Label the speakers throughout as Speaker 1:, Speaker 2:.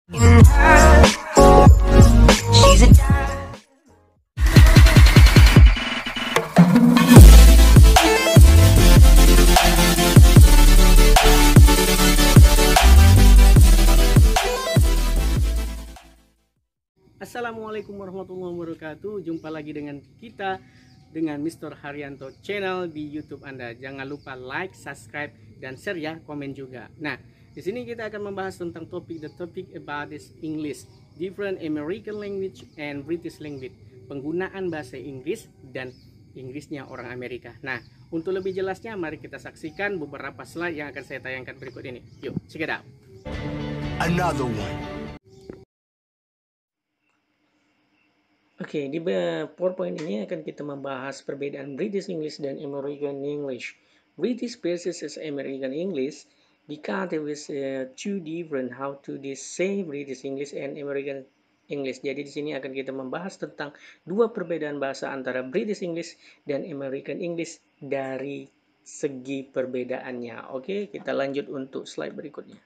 Speaker 1: Assalamualaikum warahmatullahi wabarakatuh. Jumpa lagi dengan kita dengan Mr. Haryanto Channel di YouTube Anda. Jangan lupa like, subscribe, dan share ya, komen juga. Nah, di sini kita akan membahas tentang the topic about this English, different American language and British language. Penggunaan bahasa Inggris dan Inggrisnya orang Amerika. Nah, untuk lebih jelasnya mari kita saksikan beberapa slide yang akan saya tayangkan berikut ini. Yuk, check it out.
Speaker 2: Another one.
Speaker 1: Oke, di PowerPoint ini akan kita membahas perbedaan British English dan American English. British versus American English because there is two different how to say British English and American English. Jadi di sini akan kita membahas tentang dua perbedaan bahasa antara British English dan American English dari segi perbedaannya. Oke, kita lanjut untuk slide berikutnya.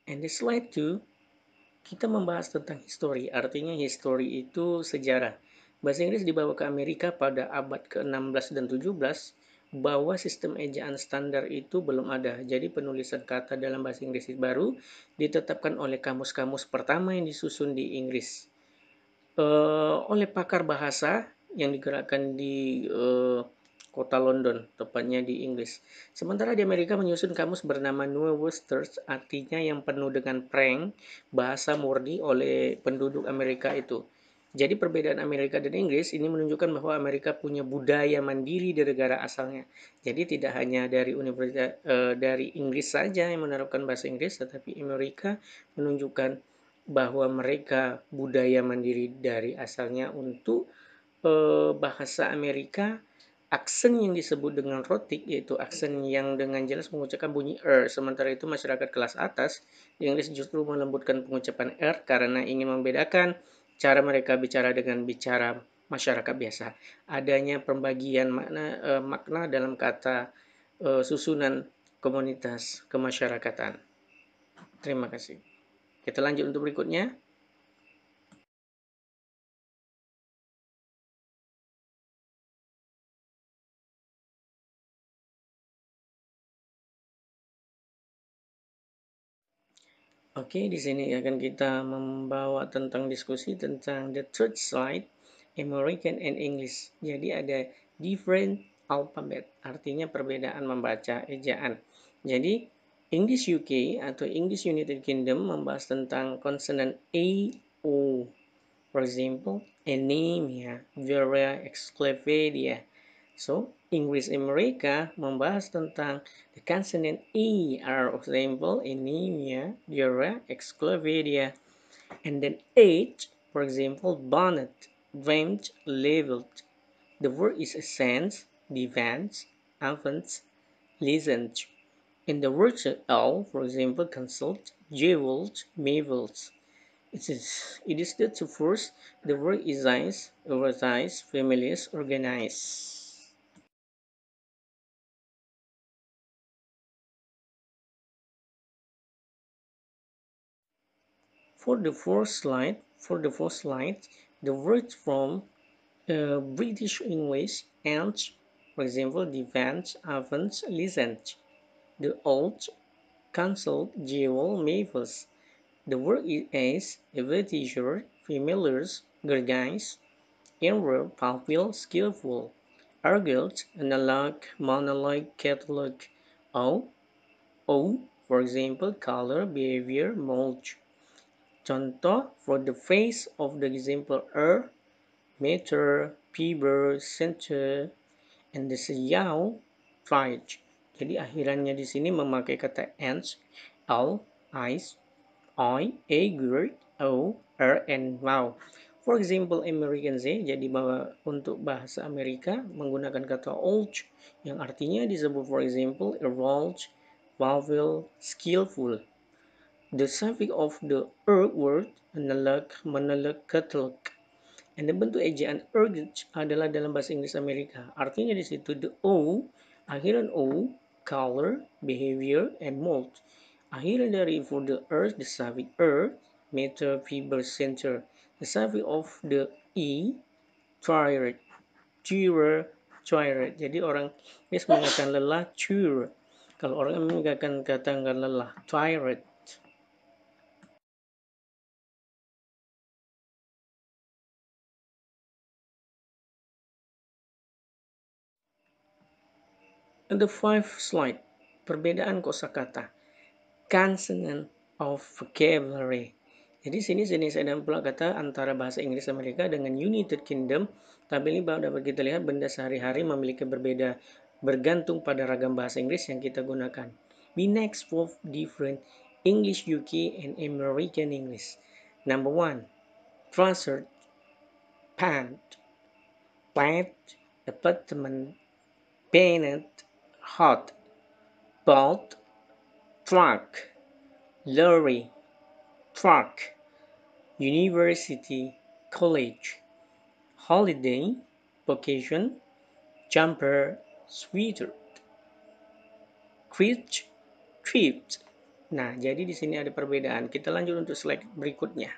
Speaker 1: And the slide 2, kita membahas tentang history. Artinya history itu sejarah. Bahasa Inggris dibawa ke Amerika pada abad ke-16 dan 17, bahwa sistem ejaan standar itu belum ada. Jadi penulisan kata dalam bahasa Inggris baru ditetapkan oleh kamus-kamus pertama yang disusun di Inggris. Oleh pakar bahasa yang digerakkan di kota London, tepatnya di Inggris. Sementara di Amerika menyusun kamus bernama New Webster's, artinya yang penuh dengan prank, bahasa murni oleh penduduk Amerika itu. Jadi perbedaan Amerika dan Inggris ini menunjukkan bahwa Amerika punya budaya mandiri di negara asalnya. Jadi tidak hanya dari universitas dari Inggris saja yang menerapkan bahasa Inggris, tetapi Amerika menunjukkan bahwa mereka budaya mandiri dari asalnya. Untuk bahasa Amerika, aksen yang disebut dengan rhotic, yaitu aksen yang dengan jelas mengucapkan bunyi R. Sementara itu masyarakat kelas atas di Inggris justru melembutkan pengucapan R karena ingin membedakan cara mereka bicara dengan bicara masyarakat biasa. Adanya pembagian makna dalam kata susunan komunitas kemasyarakatan. Terima kasih. Kita lanjut untuk berikutnya. Oke, di sini akan kita membawa tentang diskusi tentang the third slide, American and English. Jadi ada different alphabet, artinya perbedaan membaca ejaan. Jadi English UK atau English United Kingdom membahas tentang konsonan A, O. For example, anemia, Vera exclavadia. So, English Amerika membahas tentang the consonant E, R, for example, anemia, diarrhea, exclavadia. And then H, for example, bonnet, drenched, leveled. The word is ascends, defense, advance, listened. And the word L, for example, consult, jeweled, mavels. It is the to first, the word is eyes, oversize, families, organize. For the fourth slide, the words from British English and, for example, defense, avance, listen. The old, council, jewel, mavels. The word is advertiser, familiars, guardians, inward, palpable, skillful, argued, analog, monologue, catalog. O, for example, color, behavior, mold. Contoh for the face of the example meter, fever, center, and the sejauh tried. Jadi akhirannya di sini memakai kata ends, l, eyes, I, eager, o, and wow. For example, American Z, jadi untuk bahasa Amerika menggunakan kata old yang artinya disebut for example, evolved, vowel, skillful. The suffix of the word analog, monolog, catalog. And the bentuk ejaan urgent adalah dalam bahasa Inggris Amerika. Artinya di situ the O Akhiran O, color, behavior, and mode. Akhiran dari for the earth, the suffix earth, matter, fiber, center. The suffix of the E, tired, tired. Jadi orang Inggris mengatakan lelah, tired. Kalau orang Amerika akan katakan lelah, tired. The fifth slide, perbedaan kosakata, consonant of vocabulary. Jadi sini ada pula kata antara bahasa Inggris Amerika dengan United Kingdom. Tabel ini dapat kita lihat benda sehari-hari memiliki berbeda bergantung pada ragam bahasa Inggris yang kita gunakan. We next for different English UK and American English. Number 1, trouser, pant, plant, apartment, painted, hot, bolt, truck, lorry, truck, university, college, holiday, vacation, jumper, sweater, crutch, trips. Nah, jadi di sini ada perbedaan. Kita lanjut untuk slide berikutnya.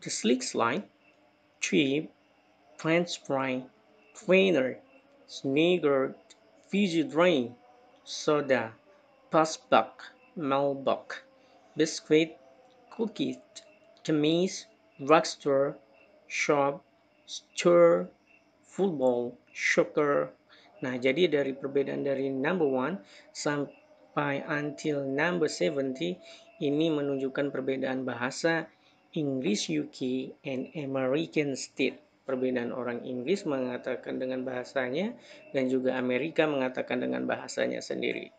Speaker 1: The slick slide, trip, transpire, trainer, snigger, fizzy drain, soda, passbuck, mailbox, biscuit, cookies, chemise, drugstore, shop, store, football, soccer. Nah, jadi dari perbedaan dari number 1 sampai until number 70 ini menunjukkan perbedaan bahasa English UK and American State. Perbedaan orang Inggris mengatakan dengan bahasanya dan juga Amerika mengatakan dengan bahasanya sendiri.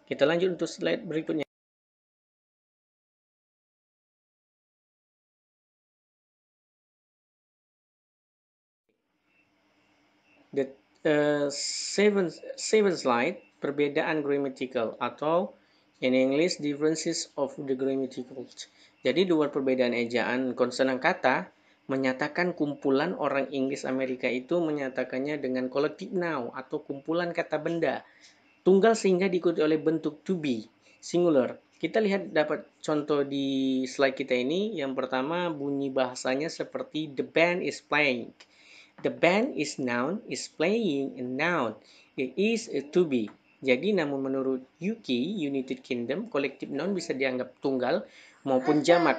Speaker 1: Kita lanjut untuk slide berikutnya. The seventh slide, perbedaan grammatical atau in English differences of the grammaticals. Jadi dua perbedaan ejaan konsonan kata menyatakan kumpulan orang Inggris Amerika itu menyatakannya dengan collective noun atau kumpulan kata benda tunggal sehingga diikuti oleh bentuk to be singular. Kita lihat dapat contoh di slide kita ini. Yang pertama bunyi bahasanya seperti the band is playing. The band is noun, is playing a noun. It is a to be. Jadi namun menurut UK, United Kingdom, collective noun bisa dianggap tunggal maupun jamak,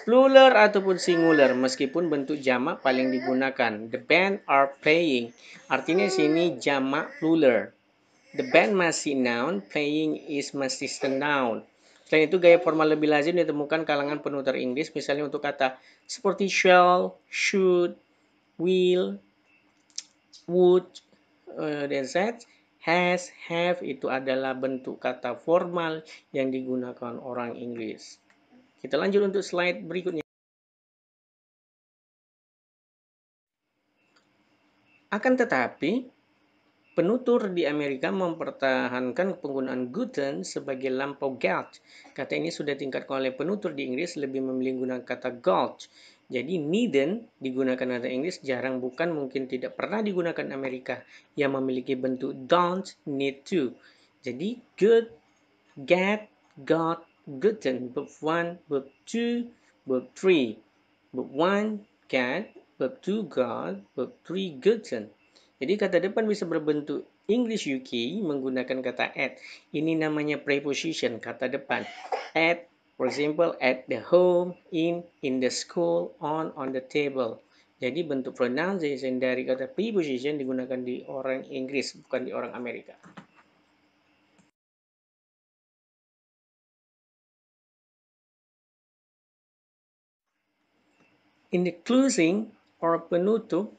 Speaker 1: plural ataupun singular meskipun bentuk jamak paling digunakan. The band are playing. Artinya sini jamak plural. The band masih noun, playing is masih noun. Selain itu gaya formal lebih lazim ditemukan kalangan penutur Inggris, misalnya untuk kata seperti shall, should, will, would, dan that, has, have itu adalah bentuk kata formal yang digunakan orang Inggris. Kita lanjut untuk slide berikutnya. Akan tetapi, penutur di Amerika mempertahankan penggunaan gotten sebagai lampau got. Kata ini sudah ditingkatkan oleh penutur di Inggris lebih memilih menggunakan kata got. Jadi needn't digunakan kata Inggris jarang bukan mungkin tidak pernah digunakan Amerika yang memiliki bentuk don't, need to. Jadi good, get, got, gotten, verb 1, verb 2, verb 3. Verb 1, get, verb 2, got, verb 3, gotten. Jadi kata depan bisa berbentuk English UK menggunakan kata at. Ini namanya preposition, kata depan. At, for example, at the home, in the school, on the table. Jadi bentuk pronunciation dari kata preposition digunakan di orang Inggris, bukan di orang Amerika. In the closing or penutup,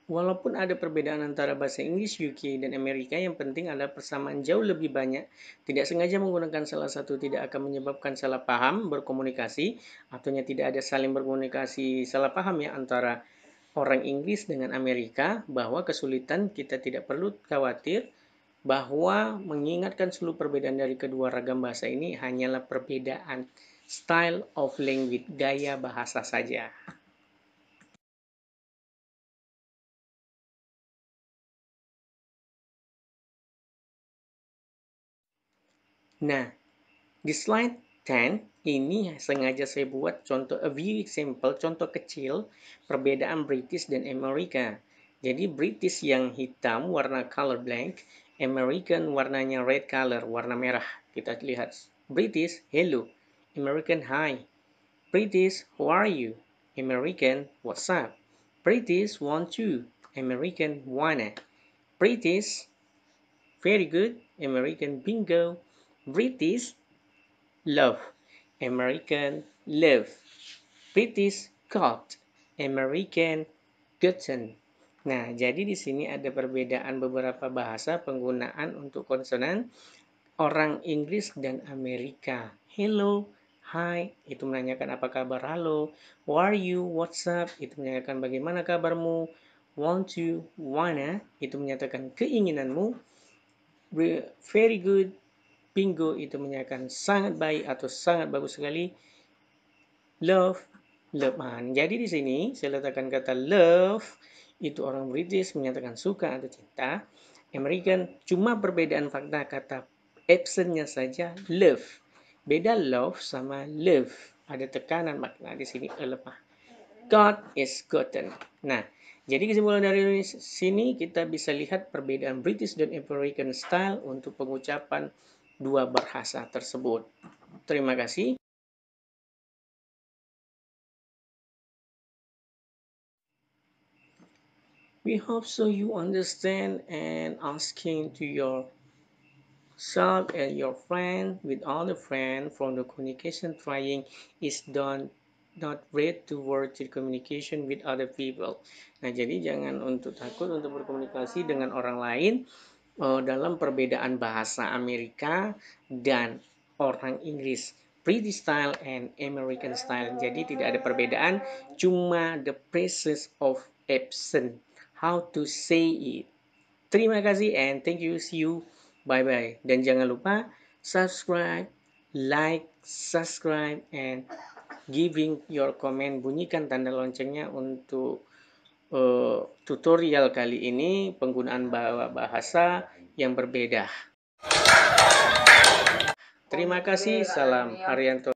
Speaker 1: walaupun ada perbedaan antara bahasa Inggris UK dan Amerika, yang penting adalah persamaan jauh lebih banyak. Tidak sengaja menggunakan salah satu tidak akan menyebabkan salah paham berkomunikasi, artinya tidak ada saling berkomunikasi salah paham ya antara orang Inggris dengan Amerika, bahwa kesulitan kita tidak perlu khawatir bahwa mengingatkan seluruh perbedaan dari kedua ragam bahasa ini hanyalah perbedaan style of language, gaya bahasa saja. Nah, di slide 10 ini sengaja saya buat contoh a few example, contoh kecil perbedaan British dan Amerika. Jadi British yang hitam warna color blank, American warnanya red color, warna merah. Kita lihat British hello, American hi. British how are you? American what's up? British want to, American wanna. British very good, American bingo. British love, American live. British got, American gotten. Nah, jadi di sini ada perbedaan beberapa bahasa penggunaan untuk konsonan orang Inggris dan Amerika. Hello, hi, itu menanyakan apa kabar, halo. How are you, what's up, itu menanyakan bagaimana kabarmu. Want to, wanna, itu menyatakan keinginanmu. Very good, bingo, itu menyatakan sangat baik atau sangat bagus sekali. Love, love. Jadi di sini saya letakkan kata love, itu orang British menyatakan suka atau cinta. American cuma perbedaan fakta kata absentnya saja love. Beda love sama love. Ada tekanan makna di sini lemah. God is gotten. Nah, jadi kesimpulan dari sini kita bisa lihat perbedaan British dan American style untuk pengucapan dua bahasa tersebut. Terima kasih. We hope so you understand and asking to yourself and your friend with other friend from the communication trying is done not read towards the communication with other people. Nah, jadi jangan untuk takut untuk berkomunikasi dengan orang lain dalam perbedaan bahasa Amerika dan orang Inggris. British style and American style. Jadi tidak ada perbedaan, cuma the process of absent. How to say it. Terima kasih and thank you. See you. Bye-bye. Dan jangan lupa subscribe, like, subscribe, and giving your comment. Bunyikan tanda loncengnya untuk tutorial kali ini penggunaan bahasa yang berbeda. Terima kasih. Salam Haryanto.